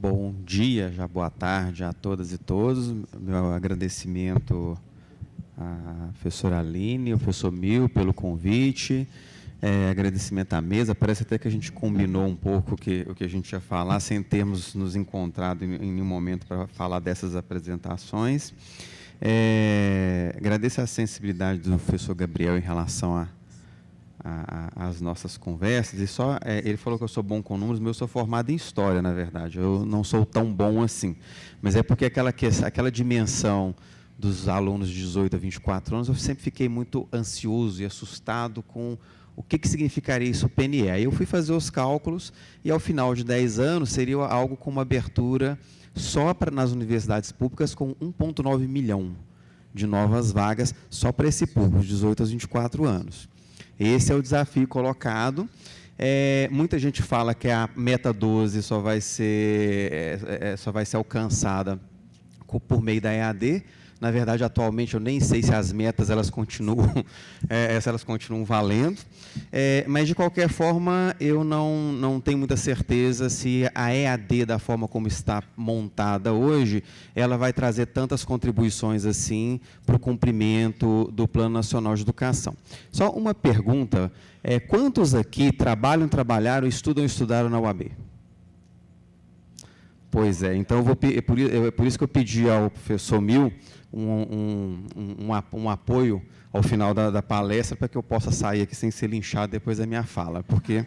Bom dia, já boa tarde a todas e todos. Meu agradecimento à professora Aline, ao professor Mil pelo convite. Agradecimento à mesa. Parece até que a gente combinou um pouco o que a gente ia falar, sem termos nos encontrado em nenhum momento para falar dessas apresentações. Agradeço a sensibilidade do professor Gabriel em relação às nossas conversas. E ele falou que eu sou bom com números, mas eu sou formado em História, na verdade. Eu não sou tão bom assim. Mas é porque aquela dimensão dos alunos de 18 a 24 anos, eu sempre fiquei muito ansioso e assustado com o que significaria isso PNE. Aí eu fui fazer os cálculos e, ao final de 10 anos, seria algo como abertura só nas universidades públicas com 1,9 milhão de novas vagas só para esse público, de 18 aos 24 anos. Esse é o desafio colocado. Muita gente fala que a meta 12 só vai ser alcançada por meio da EAD. Na verdade, atualmente, eu nem sei se as metas elas continuam valendo, mas, de qualquer forma, eu não tenho muita certeza se a EAD, da forma como está montada hoje, ela vai trazer tantas contribuições assim para o cumprimento do Plano Nacional de Educação. Só uma pergunta, quantos aqui trabalharam, estudaram na UAB? Pois é, então por isso que eu pedi ao professor Mil um apoio ao final da palestra, para que eu possa sair aqui sem ser linchado depois da minha fala, porque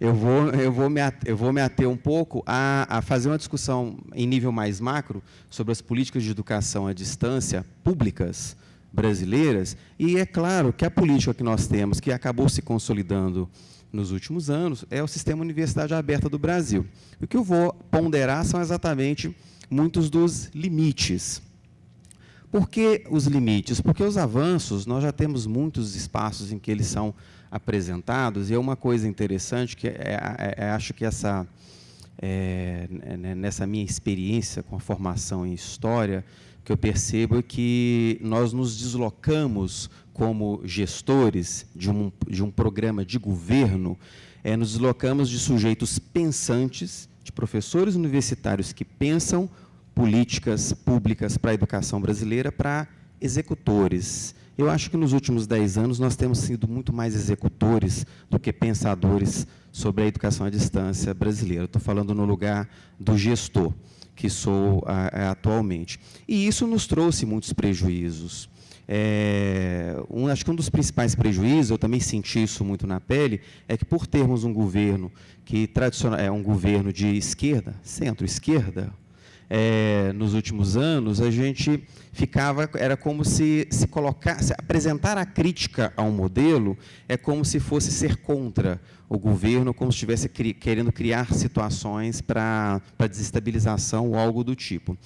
eu vou me ater um pouco a fazer uma discussão em nível mais macro sobre as políticas de educação à distância públicas brasileiras, e é claro que a política que nós temos, que acabou se consolidando nos últimos anos, é o Sistema Universidade Aberta do Brasil. O que eu vou ponderar são exatamente muitos dos limites. Por que os limites? Porque os avanços, nós já temos muitos espaços em que eles são apresentados, e é uma coisa interessante, que acho que nessa minha experiência com a formação em História, que eu percebo é que nós nos deslocamos como gestores de um programa de governo, nos deslocamos de sujeitos pensantes, de professores universitários que pensam políticas públicas para a educação brasileira, para executores. Eu acho que nos últimos 10 anos nós temos sido muito mais executores do que pensadores sobre a educação à distância brasileira. Estou falando no lugar do gestor, que sou atualmente. E isso nos trouxe muitos prejuízos. Acho que um dos principais prejuízos, eu também senti isso muito na pele, é que, por termos um governo que é um governo de esquerda, centro-esquerda, nos últimos anos, a gente era como se apresentar a crítica a um modelo é como se fosse ser contra o governo, como se estivesse querendo criar situações para desestabilização ou algo do tipo.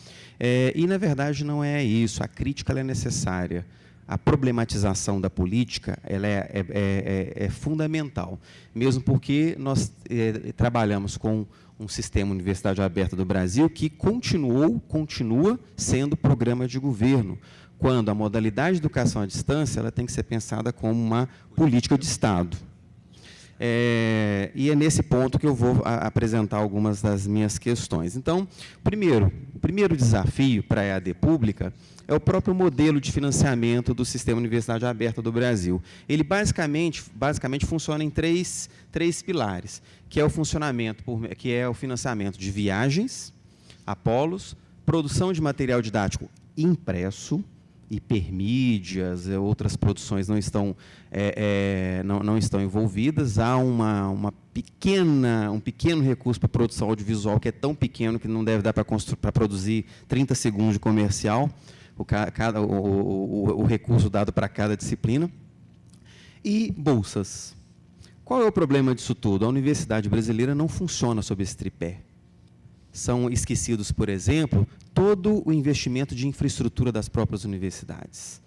E, na verdade, não é isso. A crítica ela é necessária. A problematização da política ela é fundamental, mesmo porque nós trabalhamos com um sistema Universidade Aberta do Brasil que continua sendo programa de governo, quando a modalidade de educação à distância ela tem que ser pensada como uma política de Estado. E é nesse ponto que eu vou apresentar algumas das minhas questões. Então, o primeiro desafio para a EAD pública é o próprio modelo de financiamento do Sistema Universidade Aberta do Brasil. Ele basicamente funciona em três pilares, que é o financiamento de viagens, apolos, produção de material didático impresso, hipermídias, outras produções não estão envolvidas. Há um pequeno recurso para produção audiovisual, que é tão pequeno que não deve dar para produzir 30 segundos de comercial, o recurso dado para cada disciplina. E bolsas. Qual é o problema disso tudo? A universidade brasileira não funciona sob esse tripé. São esquecidos, por exemplo, todo o investimento de infraestrutura das próprias universidades,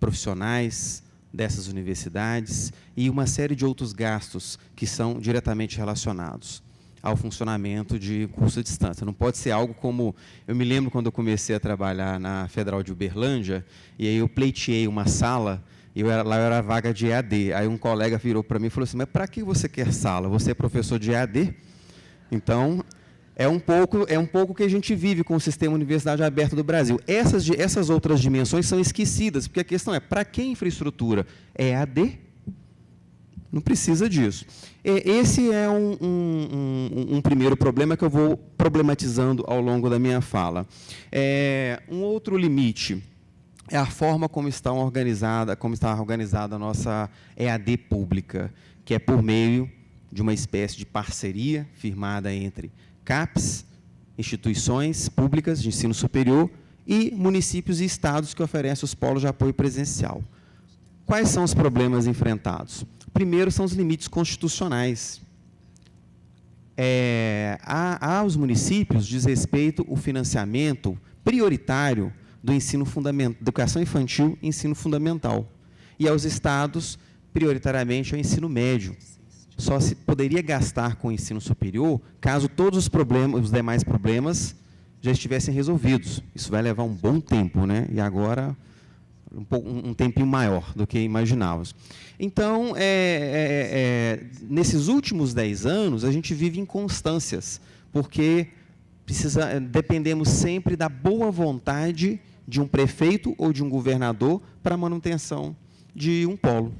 profissionais dessas universidades e uma série de outros gastos que são diretamente relacionados ao funcionamento de curso à distância. Não pode ser algo como... Eu me lembro quando eu comecei a trabalhar na Federal de Uberlândia, e aí eu pleiteei uma sala, lá eu era vaga de EAD. Aí um colega virou para mim e falou assim: mas para que você quer sala? Você é professor de EAD? Então... É um pouco que a gente vive com o sistema Universidade Aberta do Brasil. Essas outras dimensões são esquecidas, porque a questão é, para que infraestrutura? É EAD? Não precisa disso. Esse é um primeiro problema que eu vou problematizando ao longo da minha fala. Um outro limite é a forma como está organizada a nossa EAD pública, que é por meio de uma espécie de parceria firmada entre CAPES, instituições públicas de ensino superior e municípios e estados que oferecem os polos de apoio presencial. Quais são os problemas enfrentados? Primeiro são os limites constitucionais. Aos municípios diz respeito o financiamento prioritário do ensino fundamental, educação infantil e ensino fundamental. E aos estados, prioritariamente, ao ensino médio. Só se poderia gastar com o ensino superior caso todos os demais problemas já estivessem resolvidos. Isso vai levar um bom tempo, né? E agora um tempinho maior do que imaginávamos. Então, nesses últimos 10 anos, a gente vive inconstâncias, porque dependemos sempre da boa vontade de um prefeito ou de um governador para a manutenção de um polo.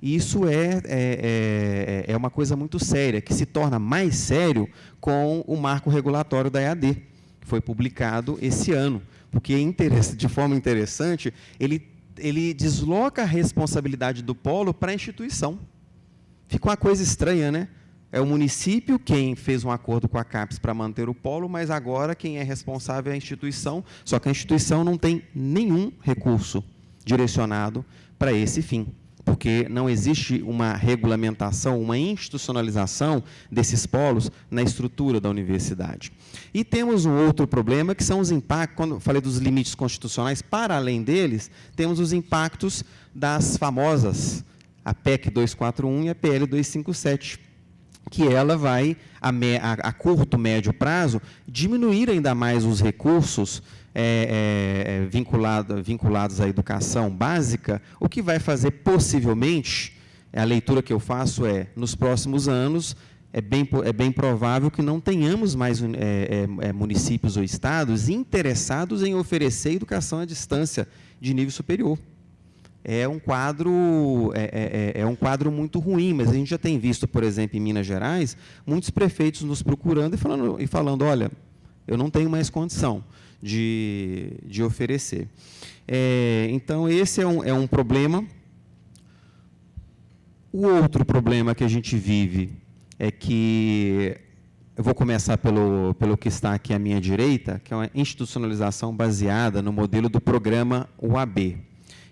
E isso é uma coisa muito séria, que se torna mais sério com o marco regulatório da EAD, que foi publicado esse ano. Porque, de forma interessante, ele desloca a responsabilidade do polo para a instituição. Fica uma coisa estranha, né? É o município quem fez um acordo com a CAPES para manter o polo, mas agora quem é responsável é a instituição, só que a instituição não tem nenhum recurso direcionado para esse fim, porque não existe uma regulamentação, uma institucionalização desses polos na estrutura da universidade. E temos um outro problema, que são os impactos, quando eu falei dos limites constitucionais, para além deles, temos os impactos das famosas, a PEC 241 e a PL 257, que ela vai, a curto, médio prazo, diminuir ainda mais os recursos vinculados à educação básica, o que vai fazer, possivelmente, a leitura que eu faço nos próximos anos, é bem provável que não tenhamos mais municípios ou estados interessados em oferecer educação à distância de nível superior. É um quadro muito ruim, mas a gente já tem visto, por exemplo, em Minas Gerais, muitos prefeitos nos procurando e falando, olha, eu não tenho mais condição de oferecer. Então, esse é um problema. O outro problema que a gente vive é que, eu vou começar pelo que está aqui à minha direita, que é uma institucionalização baseada no modelo do programa UAB.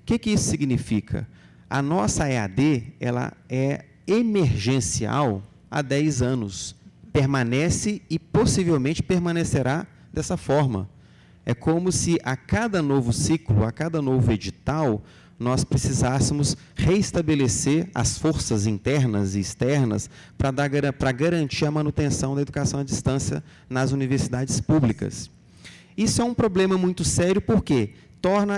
O que isso significa? A nossa EAD ela é emergencial há 10 anos, permanece e possivelmente permanecerá dessa forma. É como se a cada novo ciclo, a cada novo edital, nós precisássemos reestabelecer as forças internas e externas para garantir a manutenção da educação à distância nas universidades públicas. Isso é um problema muito sério, porque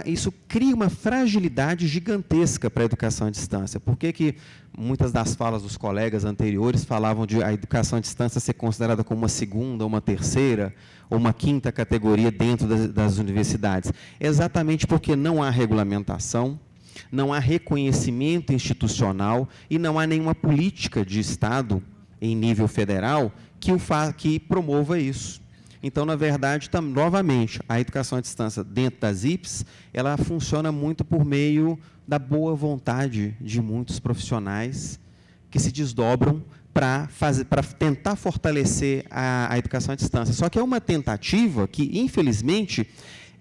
isso cria uma fragilidade gigantesca para a educação à distância. Por que muitas das falas dos colegas anteriores falavam de a educação à distância ser considerada como uma segunda, uma terceira, ou uma quinta categoria dentro das universidades? Exatamente porque não há regulamentação, não há reconhecimento institucional e não há nenhuma política de Estado, em nível federal, que promova isso. Então, na verdade, novamente, a educação à distância dentro das IPs, ela funciona muito por meio da boa vontade de muitos profissionais que se desdobram para tentar fortalecer a educação à distância. Só que é uma tentativa que, infelizmente,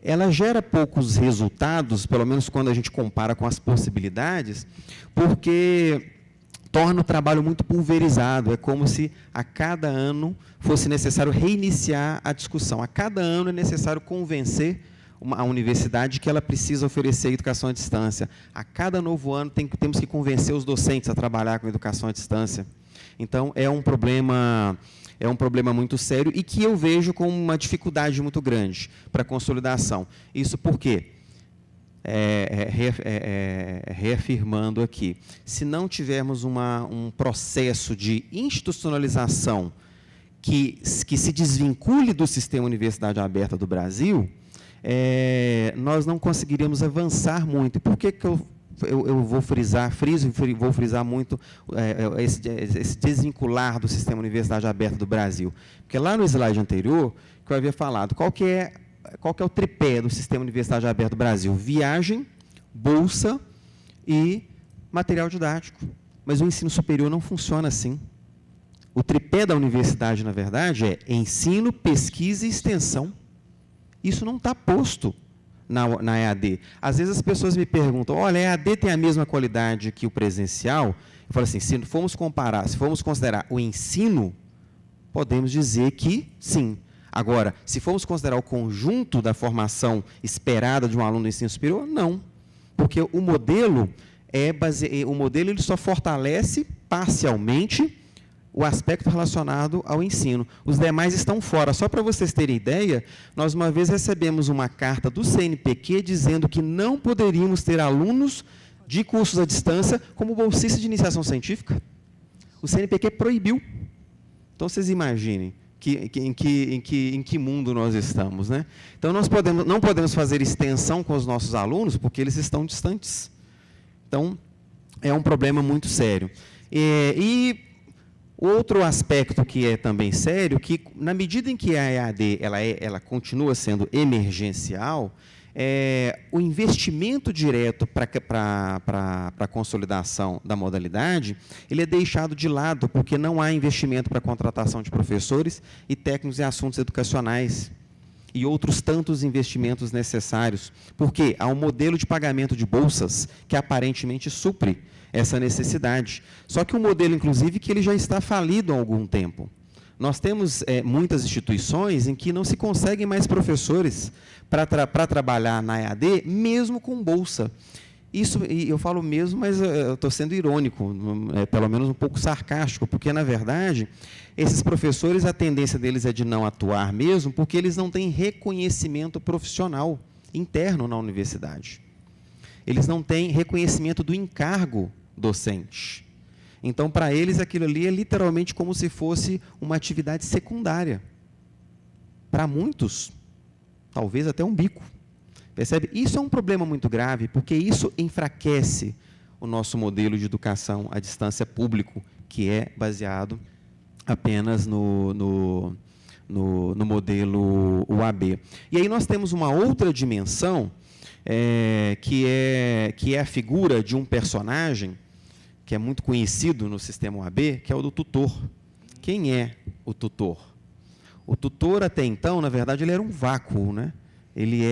ela gera poucos resultados, pelo menos quando a gente compara com as possibilidades, porque torna o trabalho muito pulverizado. É como se a cada ano fosse necessário reiniciar a discussão. A cada ano é necessário convencer a universidade que ela precisa oferecer educação à distância. A cada novo ano temos que convencer os docentes a trabalhar com educação à distância. Então, é um problema muito sério e que eu vejo com uma dificuldade muito grande para a consolidação. Isso por quê? Reafirmando aqui, se não tivermos um processo de institucionalização que se desvincule do sistema Universidade Aberta do Brasil, nós não conseguiríamos avançar muito. Por que eu vou vou frisar muito esse desvincular do sistema Universidade Aberta do Brasil? Porque lá no slide anterior, que eu havia falado, qual que é o tripé do sistema Universidade Aberta do Brasil? Viagem, bolsa e material didático. Mas o ensino superior não funciona assim. O tripé da universidade, na verdade, é ensino, pesquisa e extensão. Isso não está posto na EAD. Às vezes as pessoas me perguntam, olha, a EAD tem a mesma qualidade que o presencial? Eu falo assim, se formos considerar o ensino, podemos dizer que sim. Agora, se formos considerar o conjunto da formação esperada de um aluno do ensino superior, não. Porque o modelo ele só fortalece parcialmente o aspecto relacionado ao ensino. Os demais estão fora. Só para vocês terem ideia, nós uma vez recebemos uma carta do CNPq dizendo que não poderíamos ter alunos de cursos à distância como bolsistas de iniciação científica. O CNPq proibiu. Então, vocês imaginem em que mundo nós estamos, né? Então, nós não podemos fazer extensão com os nossos alunos porque eles estão distantes. Então, é um problema muito sério. Outro aspecto que é também sério, que na medida em que a EAD ela continua sendo emergencial, o investimento direto para a consolidação da modalidade, ele é deixado de lado, porque não há investimento para a contratação de professores e técnicos em assuntos educacionais e outros tantos investimentos necessários, porque há um modelo de pagamento de bolsas que aparentemente supre essa necessidade. Só que um modelo, inclusive, que ele já está falido há algum tempo. Nós temos muitas instituições em que não se conseguem mais professores para trabalhar na EAD, mesmo com bolsa. Isso, e eu falo mesmo, mas eu estou sendo irônico, pelo menos um pouco sarcástico, porque, na verdade, esses professores, a tendência deles é de não atuar mesmo, porque eles não têm reconhecimento profissional interno na universidade. Eles não têm reconhecimento do encargo docente. Então, para eles, aquilo ali é literalmente como se fosse uma atividade secundária. Para muitos, talvez até um bico. Percebe? Isso é um problema muito grave, porque isso enfraquece o nosso modelo de educação à distância público, que é baseado apenas no modelo UAB. E aí nós temos uma outra dimensão, que é a figura de um personagem que é muito conhecido no sistema UAB, que é o do tutor. Quem é o tutor? O tutor, até então, na verdade, ele era um vácuo, né? Ele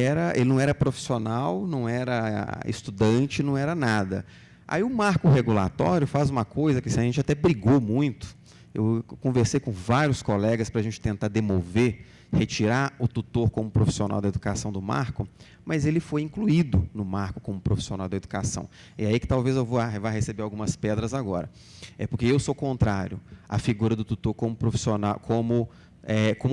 não era profissional, não era estudante, não era nada. Aí o marco regulatório faz uma coisa que a gente até brigou muito. Eu conversei com vários colegas para a gente tentar demover, retirar o tutor como profissional da educação do marco, mas ele foi incluído no marco como profissional da educação. É aí que talvez eu vá receber algumas pedras agora. É porque eu sou contrário à figura do tutor como profissional, como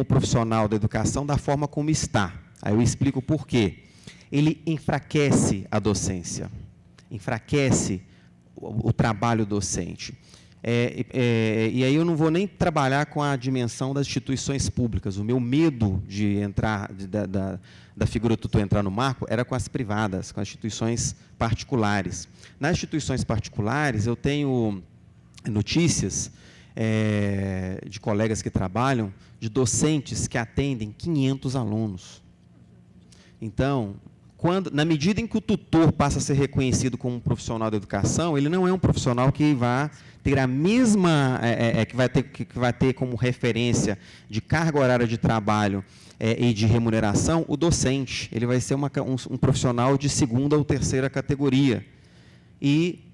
profissional da educação da forma como está. Aí eu explico por quê. Ele enfraquece a docência, enfraquece o trabalho docente. E aí eu não vou nem trabalhar com a dimensão das instituições públicas. O meu medo de entrar, da figura do tutor entrar no marco, era com as privadas, com as instituições particulares. Nas instituições particulares, eu tenho notícias de colegas que trabalham, de docentes que atendem 500 alunos. Então, na medida em que o tutor passa a ser reconhecido como um profissional da educação, ele não é um profissional que vai ter a mesma, que vai ter como referência de carga horária de trabalho e de remuneração o docente. Ele vai ser um profissional de segunda ou terceira categoria. E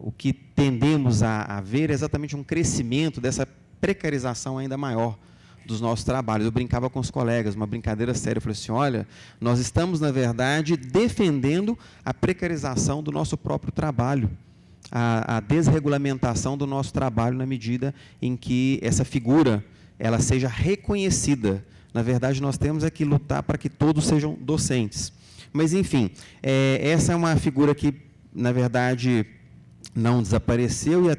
o que tendemos a ver é exatamente um crescimento dessa precarização ainda maior dos nossos trabalhos. Eu brincava com os colegas, uma brincadeira séria, eu falei assim, olha, nós estamos, na verdade, defendendo a precarização do nosso próprio trabalho, a desregulamentação do nosso trabalho na medida em que essa figura ela seja reconhecida. Na verdade, nós temos que lutar para que todos sejam docentes. Mas, enfim, essa é uma figura que, na verdade, não desapareceu e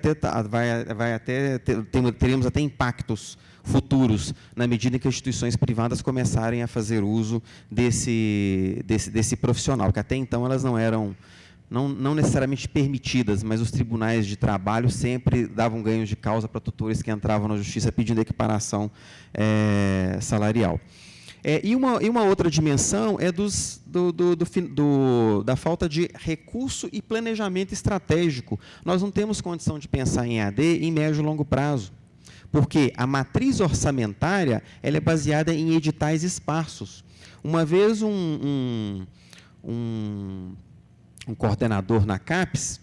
teremos até impactos futuros na medida em que as instituições privadas começarem a fazer uso desse profissional, que até então elas não eram não necessariamente permitidas, mas os tribunais de trabalho sempre davam ganhos de causa para tutores que entravam na justiça pedindo equiparação salarial. E uma outra dimensão é da falta de recurso e planejamento estratégico. Nós não temos condição de pensar em EAD em médio e longo prazo, porque a matriz orçamentária ela é baseada em editais esparsos. Uma vez um coordenador na CAPES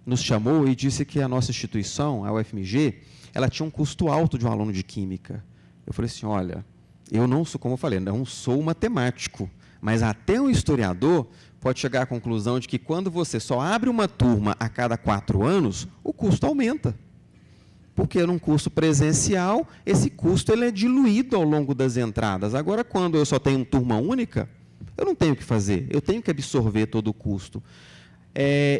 nos chamou e disse que a nossa instituição, a UFMG, ela tinha um custo alto de um aluno de Química. Eu falei assim, olha, eu não sou, como eu falei, não sou matemático, mas até um historiador pode chegar à conclusão de que quando você só abre uma turma a cada 4 anos, o custo aumenta. Porque num curso presencial, esse custo ele é diluído ao longo das entradas. Agora, quando eu só tenho turma única, eu não tenho o que fazer, eu tenho que absorver todo o custo.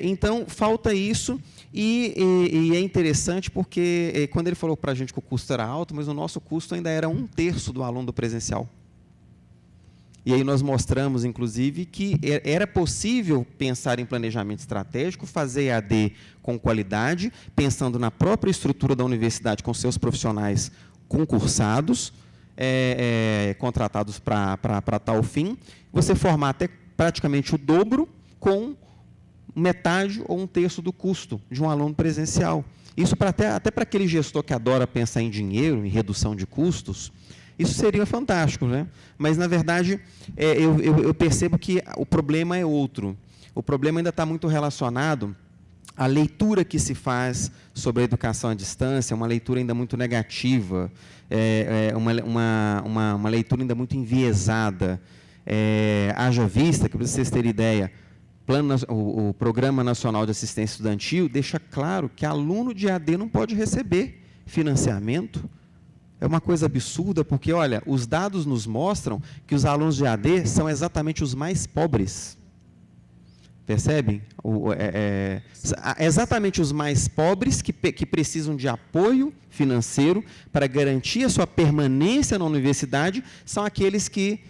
Então, falta isso, e é interessante porque, quando ele falou para a gente que o custo era alto, mas o nosso custo ainda era 1/3 do aluno do presencial. E aí nós mostramos, inclusive, que era possível pensar em planejamento estratégico, fazer EAD com qualidade, pensando na própria estrutura da universidade, com seus profissionais concursados, contratados para tal fim, você formar até praticamente o dobro com metade ou 1/3 do custo de um aluno presencial. Isso até para aquele gestor que adora pensar em dinheiro, em redução de custos, isso seria fantástico, né? Mas, na verdade, eu percebo que o problema é outro. O problema ainda está muito relacionado à leitura que se faz sobre a educação à distância, uma leitura ainda muito negativa, uma leitura ainda muito enviesada. Haja vista, que para vocês terem ideia, o Programa Nacional de Assistência Estudantil deixa claro que aluno de EAD não pode receber financiamento. É uma coisa absurda, porque, olha, os dados nos mostram que os alunos de EAD são exatamente os mais pobres. Percebem? Exatamente os mais pobres que precisam de apoio financeiro para garantir a sua permanência na universidade são aqueles que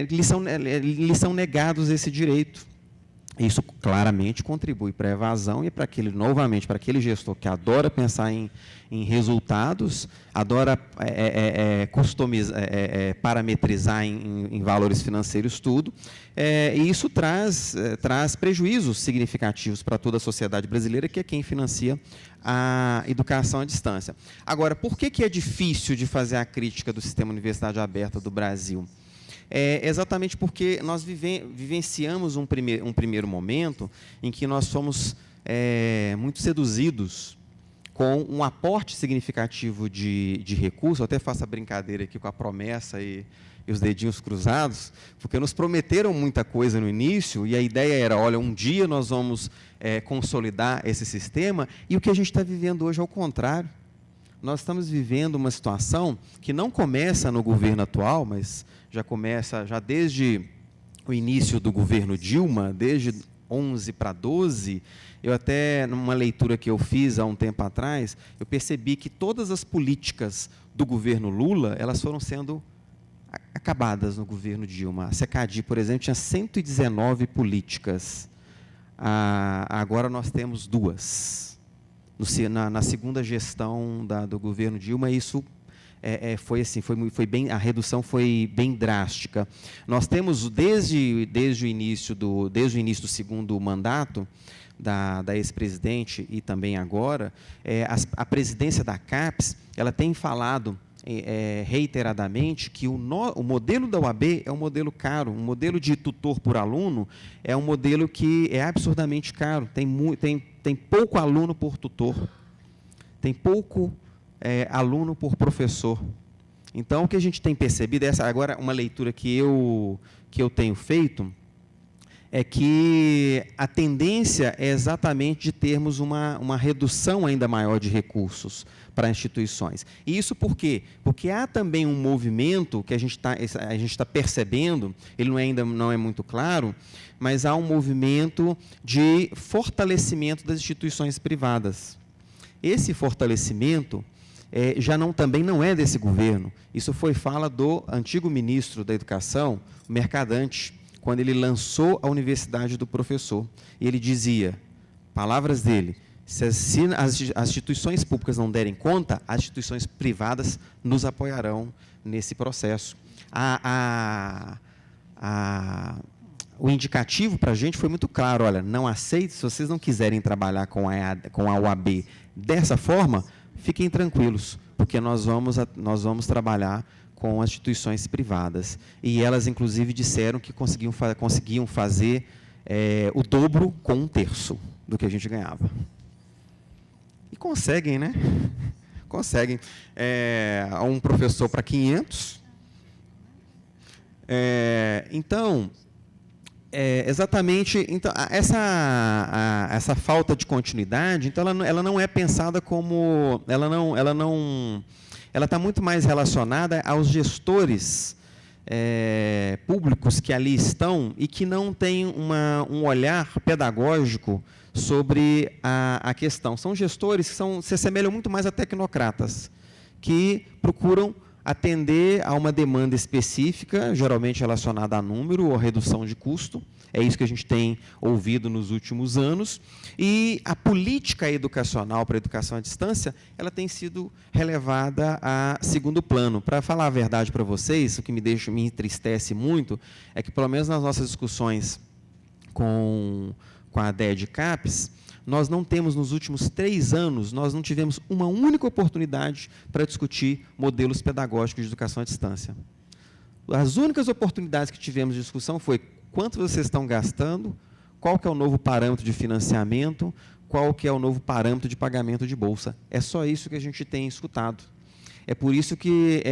lhes são negados esse direito. Isso claramente contribui para a evasão e para aquele gestor que adora pensar em resultados, adora parametrizar em valores financeiros tudo, e isso traz prejuízos significativos para toda a sociedade brasileira, que é quem financia a educação à distância. Agora, por que é difícil de fazer a crítica do sistema universidade aberta do Brasil? Exatamente porque nós vivenciamos um primeiro momento em que nós fomos muito seduzidos com um aporte significativo de recursos. Eu até faço a brincadeira aqui com a promessa e os dedinhos cruzados, porque nos prometeram muita coisa no início, e a ideia era, olha, um dia nós vamos consolidar esse sistema, e o que a gente está vivendo hoje é o contrário. Nós estamos vivendo uma situação que não começa no governo atual, mas já começa desde o início do governo Dilma, desde 11 para 12, eu até, numa leitura que eu fiz há um tempo atrás, eu percebi que todas as políticas do governo Lula, elas foram sendo acabadas no governo Dilma. A SECADI, por exemplo, tinha 119 políticas. Agora nós temos 2. Na segunda gestão do governo Dilma, isso foi assim, a redução foi bem drástica. Nós temos desde o início do segundo mandato da ex-presidente e também agora, a presidência da CAPES, ela tem falado reiteradamente que o modelo da UAB é um modelo caro, um modelo de tutor por aluno é um modelo que é absurdamente caro, tem pouco aluno por tutor, tem pouco aluno por professor. Então, o que a gente tem percebido, agora uma leitura que eu tenho feito, é que a tendência é exatamente de termos uma redução ainda maior de recursos para instituições. E isso por quê? Porque há também um movimento que a gente está percebendo, ele ainda não é muito claro, mas há um movimento de fortalecimento das instituições privadas. Esse fortalecimento também não é desse governo. Isso foi fala do antigo ministro da Educação, Mercadante, quando ele lançou a Universidade do Professor. E ele dizia, palavras dele, se as instituições públicas não derem conta, as instituições privadas nos apoiarão nesse processo. O indicativo para a gente foi muito claro, olha, não aceite, se vocês não quiserem trabalhar com a UAB dessa forma, fiquem tranquilos, porque nós vamos trabalhar com as instituições privadas. E elas, inclusive, disseram que conseguiam fazer o dobro com 1/3 do que a gente ganhava. E conseguem, né? Conseguem. Um professor para 500. Então, exatamente. Então, essa falta de continuidade, então, ela não é pensada como... Ela está muito mais relacionada aos gestores públicos que ali estão e que não têm um olhar pedagógico sobre a questão. São gestores que se assemelham muito mais a tecnocratas, que procuram atender a uma demanda específica, geralmente relacionada a número ou redução de custo. É isso que a gente tem ouvido nos últimos anos. E a política educacional para a educação à distância, ela tem sido relevada a segundo plano. Para falar a verdade para vocês, o que me entristece muito, é que, pelo menos nas nossas discussões com a DED CAPES, nós não temos, nos últimos 3 anos, nós não tivemos uma única oportunidade para discutir modelos pedagógicos de educação à distância. As únicas oportunidades que tivemos de discussão foi quanto vocês estão gastando, qual que é o novo parâmetro de financiamento, qual que é o novo parâmetro de pagamento de bolsa. É só isso que a gente tem escutado. É por isso que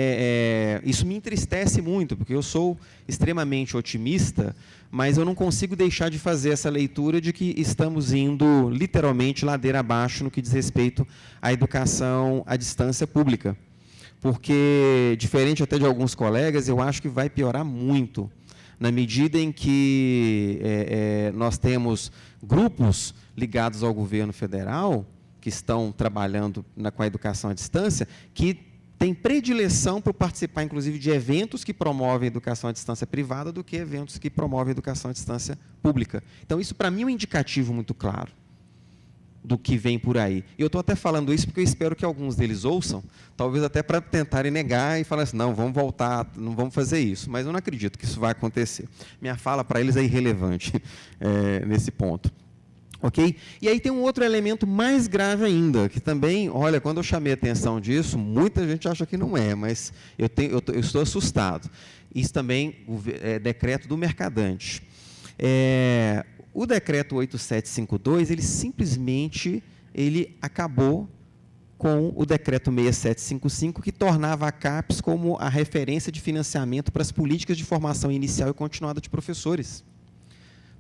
isso me entristece muito, porque eu sou extremamente otimista, mas eu não consigo deixar de fazer essa leitura de que estamos indo, literalmente, ladeira abaixo no que diz respeito à educação à distância pública. Porque, diferente até de alguns colegas, eu acho que vai piorar muito, na medida em que nós temos grupos ligados ao governo federal, que estão trabalhando com a educação à distância, que têm predileção por participar, inclusive, de eventos que promovem educação à distância privada do que eventos que promovem educação à distância pública. Então, isso, para mim, é um indicativo muito claro do que vem por aí. E eu estou até falando isso porque eu espero que alguns deles ouçam, talvez até para tentarem negar e falar assim, não, vamos voltar, não vamos fazer isso. Mas eu não acredito que isso vai acontecer. Minha fala para eles é irrelevante nesse ponto. Ok? E aí tem um outro elemento mais grave ainda, que também, olha, quando eu chamei a atenção disso, muita gente acha que não é, mas eu estou assustado. Isso também é decreto do Mercadante. O decreto 8752, ele simplesmente acabou com o decreto 6755, que tornava a CAPES como a referência de financiamento para as políticas de formação inicial e continuada de professores.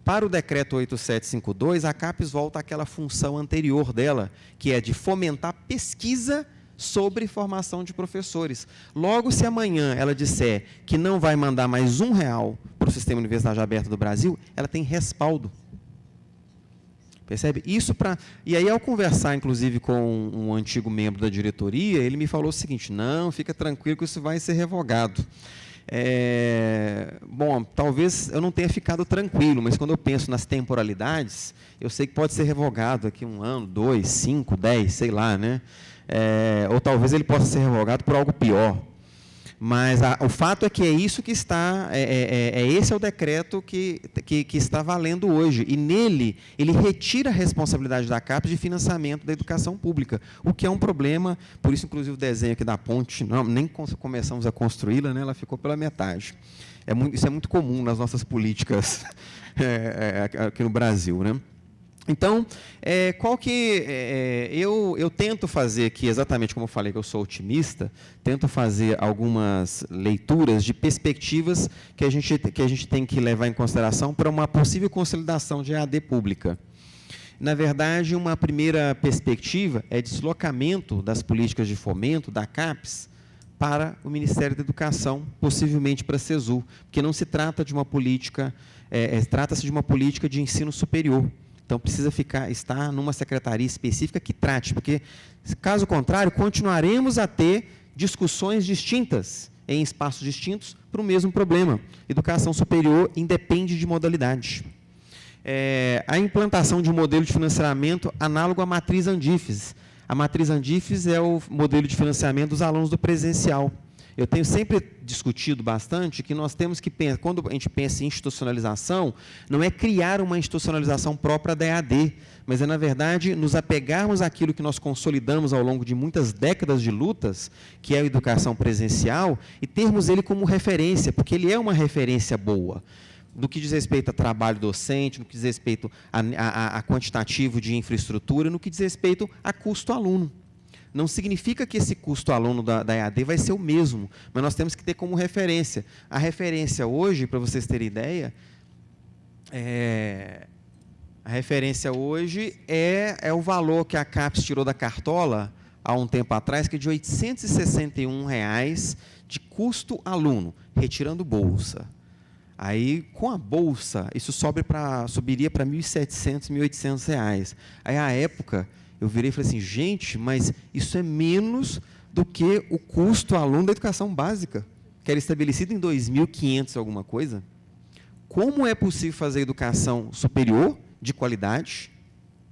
Para o decreto 8752, a CAPES volta àquela função anterior dela, que é de fomentar pesquisa sobre formação de professores. Logo, se amanhã ela disser que não vai mandar mais R$1 para o Sistema Universidade Aberta do Brasil, ela tem respaldo. Percebe? E aí, ao conversar, inclusive, com um antigo membro da diretoria, ele me falou o seguinte, não, fica tranquilo que isso vai ser revogado. Bom, talvez eu não tenha ficado tranquilo, mas quando eu penso nas temporalidades, eu sei que pode ser revogado aqui 1 ano, 2, 5, 10, sei lá, né? Ou talvez ele possa ser revogado por algo pior. Mas o fato é que é isso que está, esse é o decreto que está valendo hoje. E nele, ele retira a responsabilidade da CAPES de financiamento da educação pública, o que é um problema, por isso, inclusive, o desenho aqui da ponte, nem começamos a construí-la, né, ela ficou pela metade. Isso é muito comum nas nossas políticas aqui no Brasil, né? Então, eu tento fazer aqui, exatamente como eu falei que eu sou otimista, tento fazer algumas leituras de perspectivas que a gente tem que levar em consideração para uma possível consolidação de EAD pública. Na verdade, uma primeira perspectiva é deslocamento das políticas de fomento, da CAPES, para o Ministério da Educação, possivelmente para a CESU, porque não se trata de uma política, trata-se de uma política de ensino superior. Então, precisa estar numa secretaria específica que trate, porque, caso contrário, continuaremos a ter discussões distintas, em espaços distintos, para o mesmo problema. Educação superior independe de modalidade. A implantação de um modelo de financiamento análogo à matriz Andifes. A matriz Andifes é o modelo de financiamento dos alunos do presencial. Eu tenho sempre discutido bastante que nós temos que pensar, quando a gente pensa em institucionalização, não é criar uma institucionalização própria da EAD, mas é, na verdade, nos apegarmos àquilo que nós consolidamos ao longo de muitas décadas de lutas, que é a educação presencial, e termos ele como referência, porque ele é uma referência boa. No que diz respeito a trabalho docente, no que diz respeito a quantitativo de infraestrutura, no que diz respeito a custo aluno. Não significa que esse custo aluno da EAD vai ser o mesmo, mas nós temos que ter como referência. A referência hoje, para vocês terem ideia, a referência hoje é o valor que a CAPES tirou da cartola há um tempo atrás, que é de R$ 861 de custo aluno, retirando bolsa. Aí, com a bolsa, isso subiria para R$ 1.700, R$ 1.800. Aí, à época, eu virei e falei assim, gente, mas isso é menos do que o custo aluno da educação básica, que era estabelecido em 2.500 alguma coisa. Como é possível fazer educação superior, de qualidade,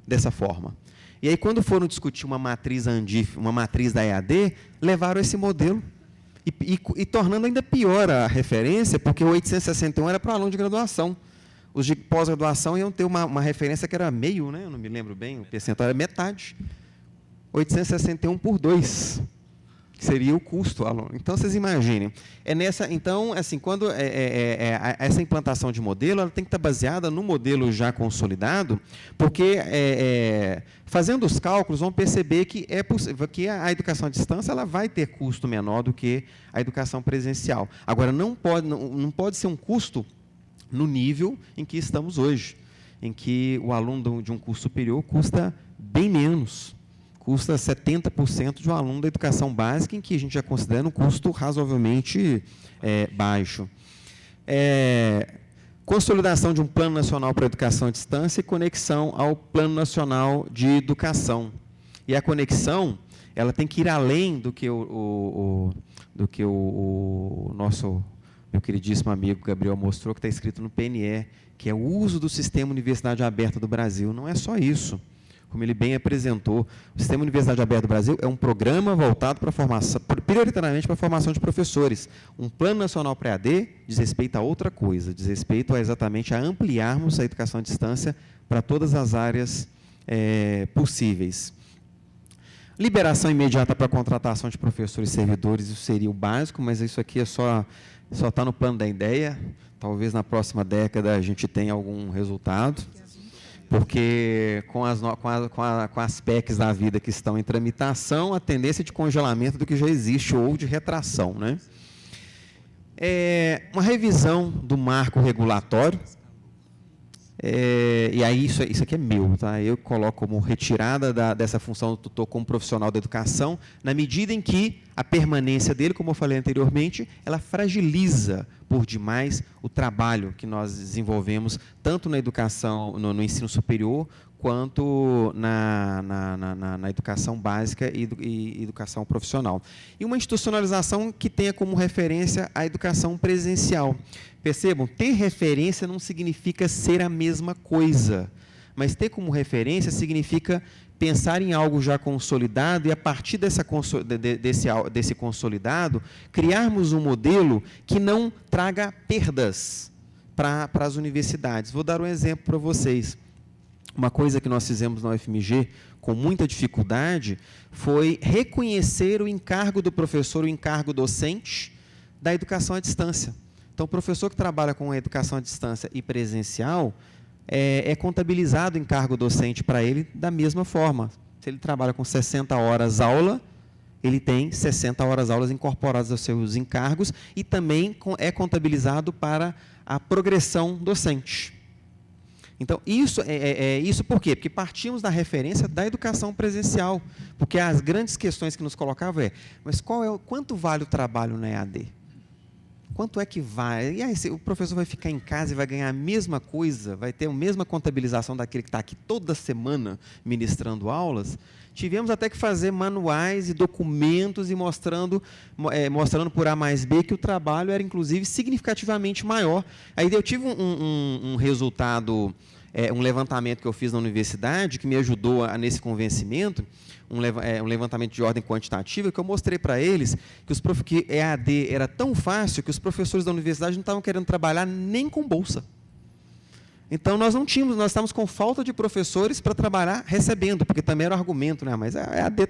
dessa forma? E aí, quando foram discutir uma matriz Andif, uma matriz da EAD, levaram esse modelo, e tornando ainda pior a referência, porque o 861 era para aluno de graduação. Os de pós-graduação iam ter uma referência que era meio, né? Eu não me lembro bem, o percentual era metade. 861 por 2, que seria o custo aluno. Então, vocês imaginem. Então, assim, quando essa implantação de modelo, ela tem que estar baseada no modelo já consolidado, porque, fazendo os cálculos, vão perceber que que a educação à distância ela vai ter custo menor do que a educação presencial. Agora, não pode ser um custo no nível em que estamos hoje, em que o aluno de um curso superior custa bem menos, custa 70% de um aluno da educação básica, em que a gente já considera um custo razoavelmente baixo. Consolidação de um Plano Nacional para a Educação à Distância e conexão ao Plano Nacional de Educação. E a conexão, ela tem que ir além do que o nosso meu queridíssimo amigo Gabriel mostrou, que está escrito no PNE, que é o uso do Sistema Universidade Aberta do Brasil. Não é só isso, como ele bem apresentou. O Sistema Universidade Aberta do Brasil é um programa voltado para a formação, prioritariamente para a formação de professores. Um Plano Nacional para a EAD diz respeito a outra coisa, diz respeito exatamente a ampliarmos a educação à distância para todas as áreas possíveis. Liberação imediata para a contratação de professores e servidores, isso seria o básico, mas isso aqui só está no plano da ideia. Talvez na próxima década a gente tenha algum resultado, porque com as PECs da vida que estão em tramitação, a tendência de congelamento do que já existe ou de retração, né? Uma revisão do marco regulatório, e aí isso aqui é meu, tá? Eu coloco como retirada dessa função do tutor como profissional da educação, na medida em que a permanência dele, como eu falei anteriormente, ela fragiliza por demais o trabalho que nós desenvolvemos, tanto na educação, no ensino superior, quanto na educação básica e educação profissional. E uma institucionalização que tenha como referência a educação presencial. Percebam, ter referência não significa ser a mesma coisa, mas ter como referência significa pensar em algo já consolidado e, a partir desse consolidado, criarmos um modelo que não traga perdas para as universidades. Vou dar um exemplo para vocês. Uma coisa que nós fizemos na UFMG com muita dificuldade foi reconhecer o encargo do professor, o encargo docente da educação à distância. Então, o professor que trabalha com a educação à distância e presencial é contabilizado o encargo docente para ele da mesma forma. Se ele trabalha com 60 horas aula, ele tem 60 horas aulas incorporadas aos seus encargos e também é contabilizado para a progressão docente. Então, isso por quê? Porque partimos da referência da educação presencial, porque as grandes questões que nos colocavam mas quanto vale o trabalho na EAD? Quanto é que vai? E aí, o professor vai ficar em casa e vai ganhar a mesma coisa, vai ter a mesma contabilização daquele que está aqui toda semana ministrando aulas? Tivemos até que fazer manuais e documentos e mostrando por A mais B que o trabalho era, inclusive, significativamente maior. Aí eu tive um resultado, um levantamento que eu fiz na universidade, que me ajudou nesse convencimento, um levantamento de ordem quantitativa, que eu mostrei para eles que EAD era tão fácil que os professores da universidade não estavam querendo trabalhar nem com bolsa. Então, nós estávamos com falta de professores para trabalhar recebendo, porque também era o argumento, né? Mas a EAD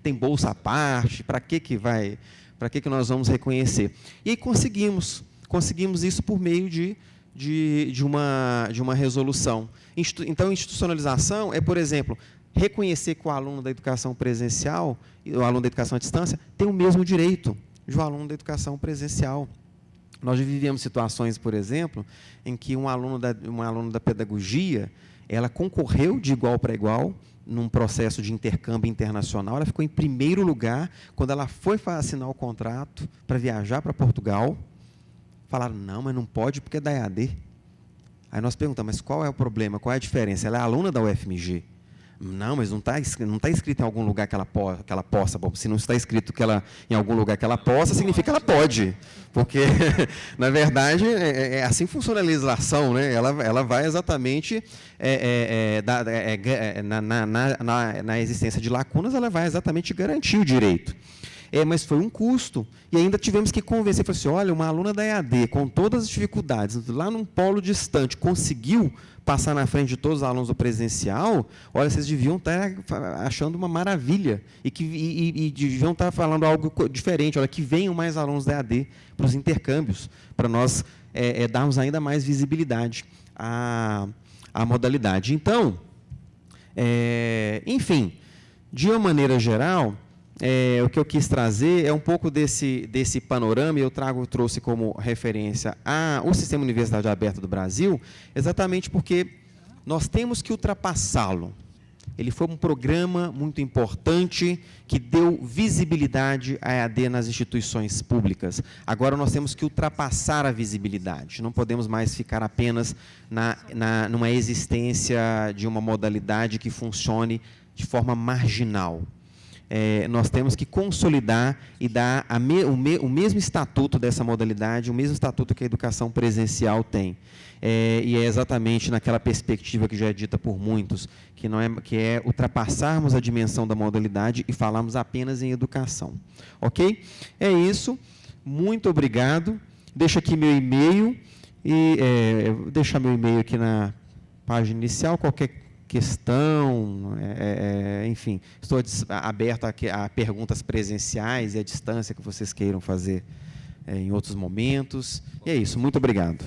tem bolsa à parte, para que nós vamos reconhecer? E aí conseguimos isso por meio de uma resolução. Então, institucionalização é, por exemplo, reconhecer que o aluno da educação presencial e o aluno da educação à distância tem o mesmo direito do aluno da educação presencial. Nós já vivíamos situações, por exemplo, em que um aluno da pedagogia, ela concorreu de igual para igual num processo de intercâmbio internacional, ela ficou em primeiro lugar. Quando ela foi assinar o contrato para viajar para Portugal, falaram, não, mas não pode porque é da EAD. Aí nós perguntamos, mas qual é o problema, qual é a diferença? Ela é aluna da UFMG. Não, mas não está escrito em algum lugar que ela possa. Bom, se não está escrito em algum lugar que ela possa, significa que ela pode. Porque, na verdade, assim funciona a legislação, né? Ela vai exatamente, na existência de lacunas, ela vai exatamente garantir o direito. Mas foi um custo. E ainda tivemos que convencer, falei assim, olha, uma aluna da EAD, com todas as dificuldades, lá num polo distante, conseguiu passar na frente de todos os alunos do presencial, olha, vocês deviam estar achando uma maravilha e deviam estar falando algo diferente, olha, que venham mais alunos da EAD para os intercâmbios, para nós darmos ainda mais visibilidade à modalidade. Então, enfim, de uma maneira geral, o que eu quis trazer é um pouco desse panorama, e eu trouxe como referência o Sistema Universidade Aberta do Brasil, exatamente porque nós temos que ultrapassá-lo. Ele foi um programa muito importante que deu visibilidade à EAD nas instituições públicas. Agora nós temos que ultrapassar a visibilidade. Não podemos mais ficar apenas numa existência de uma modalidade que funcione de forma marginal. Nós temos que consolidar e dar o mesmo estatuto dessa modalidade, o mesmo estatuto que a educação presencial tem. E é exatamente naquela perspectiva que já é dita por muitos, que é ultrapassarmos a dimensão da modalidade e falarmos apenas em educação. Ok? É isso. Muito obrigado. Deixo aqui meu e-mail, vou deixar meu e-mail aqui na página inicial, qualquer questão, enfim, estou aberto a perguntas presenciais e à distância que vocês queiram fazer em outros momentos. E é isso, muito obrigado.